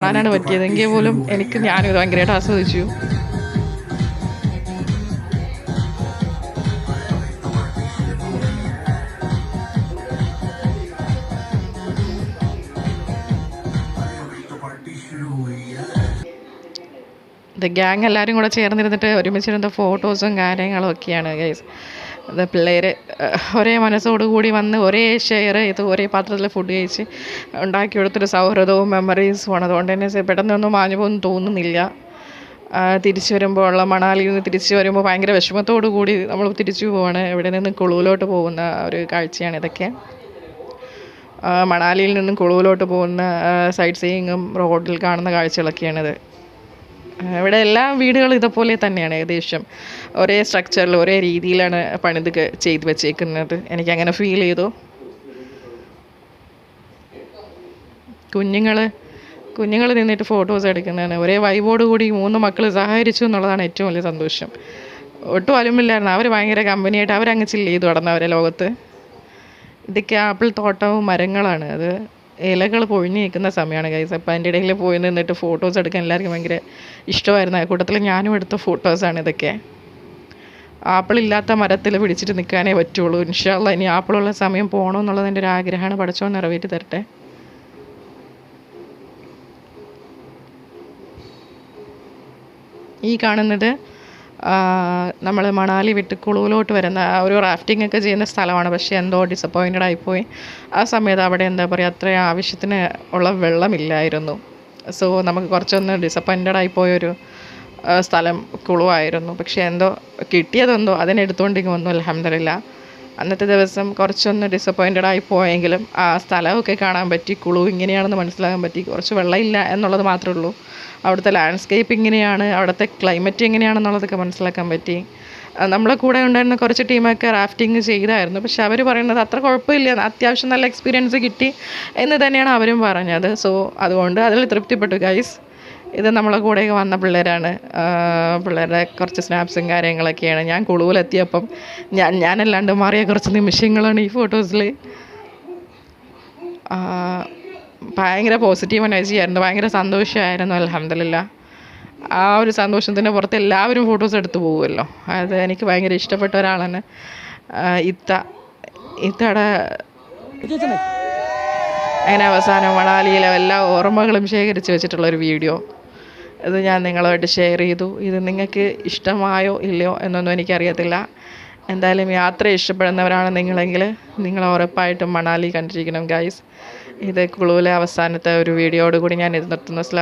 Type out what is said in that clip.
കാണാനാണ് പറ്റിയത്. എങ്കിൽ പോലും ഞാനും ഇത് ഭയങ്കരമായിട്ട് ആസ്വദിച്ചു. ഗ്യാങ് എല്ലാവരും കൂടെ ചേർന്നിരുന്നിട്ട് ഒരുമിച്ചിരുന്ന ഫോട്ടോസും കാര്യങ്ങളും ഒക്കെയാണ് ഗൈസ്. അത് പിള്ളേർ ഒരേ മനസ്സോടുകൂടി വന്ന് ഒരേ ഷെയർ ചെയ്ത് ഒരേ പാത്രത്തിൽ ഫുഡ് കഴിച്ച് ഉണ്ടാക്കിയെടുത്തൊരു സൗഹൃദവും മെമ്മറീസുമാണ്. അതുകൊണ്ട് തന്നെ പെട്ടെന്നൊന്നും മാഞ്ഞു പോകുന്നു തോന്നുന്നില്ല. തിരിച്ചു വരുമ്പോൾ ഉള്ള മണാലിയിൽ നിന്ന് തിരിച്ചു വരുമ്പോൾ ഭയങ്കര വിഷമത്തോടു കൂടി നമ്മൾ തിരിച്ചു പോവാണ്. ഇവിടെ നിന്ന് കുളുവിലോട്ട് പോകുന്ന ഒരു കാഴ്ചയാണ് ഇതൊക്കെ. മണാലിയിൽ നിന്നും കുളുവിലോട്ട് പോകുന്ന സൈറ്റ് സീയിങ്ങും റോഡിൽ കാണുന്ന കാഴ്ചകളൊക്കെയാണിത്. ഇവിടെ എല്ലാ വീടുകളും ഇതുപോലെ തന്നെയാണ്, ഏകദേശം ഒരേ സ്ട്രക്ചറിൽ ഒരേ രീതിയിലാണ് പണിത് ചെയ്ത് വെച്ചേക്കുന്നത്. എനിക്കങ്ങനെ ഫീൽ ചെയ്തു. കുഞ്ഞുങ്ങൾ നിന്നിട്ട് ഫോട്ടോസ് എടുക്കുന്നതാണ്. ഒരേ വൈബോട് കൂടി 3 മക്കൾ സഹകരിച്ചു എന്നുള്ളതാണ് ഏറ്റവും വലിയ സന്തോഷം. ഒട്ടും അലുമില്ലായിരുന്നു. അവർ ഭയങ്കര കമ്പനിയായിട്ട് അവരങ്ങ് ചില്ല് ചെയ്തു നടന്ന അവരെ ലോകത്ത്. ഇതൊക്കെ ആപ്പിൾ തോട്ടവും മരങ്ങളാണ്. അത് ഇലകൾ പൊഴിഞ്ഞ് നിൽക്കുന്ന സമയമാണ് ഗൈസ്. അപ്പോൾ അതിൻ്റെ ഇടയിൽ പോയി നിന്നിട്ട് ഫോട്ടോസ് എടുക്കാൻ എല്ലാവർക്കും ഭയങ്കര ഇഷ്ടമായിരുന്നു. ആ കൂട്ടത്തിൽ ഞാനും എടുത്ത ഫോട്ടോസാണ് ഇതൊക്കെ. ആപ്പിളില്ലാത്ത മരത്തിൽ പിടിച്ചിട്ട് നിൽക്കാനേ പറ്റുള്ളൂ. ഇൻഷാ അല്ലാഹ് ഇനി ആപ്പിളുള്ള സമയം പോകണമെന്നുള്ളത് എൻ്റെ ഒരു ആഗ്രഹമാണ്. പടച്ചോൻ നിറവേറ്റി തരട്ടെ. ഈ കാണുന്നത് നമ്മൾ മണാലി വിട്ട് കുളുവിലോട്ട് വരുന്ന ഒരു റാഫ്റ്റിംഗ് ഒക്കെ ചെയ്യുന്ന സ്ഥലമാണ്. പക്ഷേ എന്തോ ഡിസപ്പോയിൻറ്റഡ് ആയിപ്പോയി. ആ സമയത്ത് അവിടെ എന്താ പറയുക, അത്രയും ആവശ്യത്തിന് ഉള്ള വെള്ളമില്ലായിരുന്നു. സോ നമുക്ക് കുറച്ചൊന്ന് ഡിസപ്പോയിൻറ്റഡ് ആയിപ്പോയൊരു സ്ഥലം കുളുവായിരുന്നു. പക്ഷേ എന്തോ കിട്ടിയതെന്തോ അതിനെടുത്തുകൊണ്ടിരിക്കും വന്നു. അൽഹംദുലില്ലാ. അന്നത്തെ ദിവസം കുറച്ചൊന്ന് ഡിസപ്പോയിൻറ്റഡ് ആയി പോയെങ്കിലും ആ സ്ഥലമൊക്കെ കാണാൻ പറ്റി. കുളു ഇങ്ങനെയാണെന്ന് മനസ്സിലാക്കാൻ പറ്റി. കുറച്ച് വെള്ളമില്ല എന്നുള്ളത് മാത്രമേ ഉള്ളൂ. അവിടുത്തെ ലാൻഡ്സ്കേപ്പ് ഇങ്ങനെയാണ്, അവിടുത്തെ ക്ലൈമറ്റ് എങ്ങനെയാണെന്നുള്ളതൊക്കെ മനസ്സിലാക്കാൻ പറ്റി. നമ്മളെ കൂടെ ഉണ്ടായിരുന്ന കുറച്ച് ടീമൊക്കെ റാഫ്റ്റിംഗ് ചെയ്തായിരുന്നു. പക്ഷെ അവർ പറയുന്നത് അത്ര കുഴപ്പമില്ല, അത്യാവശ്യം നല്ല എക്സ്പീരിയൻസ് കിട്ടി എന്ന് തന്നെയാണ് അവരും പറഞ്ഞത്. സോ അതുകൊണ്ട് അതിൽ തൃപ്തിപ്പെട്ടു ഗൈസ്. ഇത് നമ്മളെ കൂടെയൊക്കെ വന്ന പിള്ളേരാണ്. പിള്ളേരുടെ കുറച്ച് സ്നാപ്സും കാര്യങ്ങളൊക്കെയാണ്. ഞാൻ കുളുവിലെത്തിയപ്പം ഞാനല്ലാണ്ട് മാറിയ കുറച്ച് നിമിഷങ്ങളാണ് ഈ ഫോട്ടോസിൽ. ഭയങ്കര പോസിറ്റീവ് എനർജി ആയിരുന്നു. ഭയങ്കര സന്തോഷമായിരുന്നു. അൽഹംദുലില്ലാ. ആ ഒരു സന്തോഷത്തിൻ്റെ പുറത്ത് എല്ലാവരും ഫോട്ടോസ് എടുത്തു പോകുമല്ലോ. അത് എനിക്ക് ഭയങ്കര ഇഷ്ടപ്പെട്ട ഒരാളാണ് ഇത്തയുടെ അങ്ങനെ അവസാനം മണാലിയിലെ എല്ലാ ഓർമ്മകളും ശേഖരിച്ച് വെച്ചിട്ടുള്ളൊരു വീഡിയോ ഇത് ഞാൻ നിങ്ങളുമായിട്ട് ഷെയർ ചെയ്തു. ഇത് നിങ്ങൾക്ക് ഇഷ്ടമായോ ഇല്ലയോ എന്നൊന്നും എനിക്കറിയത്തില്ല. എന്തായാലും യാത്ര ഇഷ്ടപ്പെടുന്നവരാണ് നിങ്ങളെങ്കിൽ നിങ്ങൾ ഉറപ്പായിട്ടും മണാലി കണ്ടിരിക്കണം ഗൈസ്. ഇത് കുളുവിലെ അവസാനത്തെ ഒരു വീഡിയോയോട് കൂടി ഞാൻ ഇത് നിർത്തുന്നു.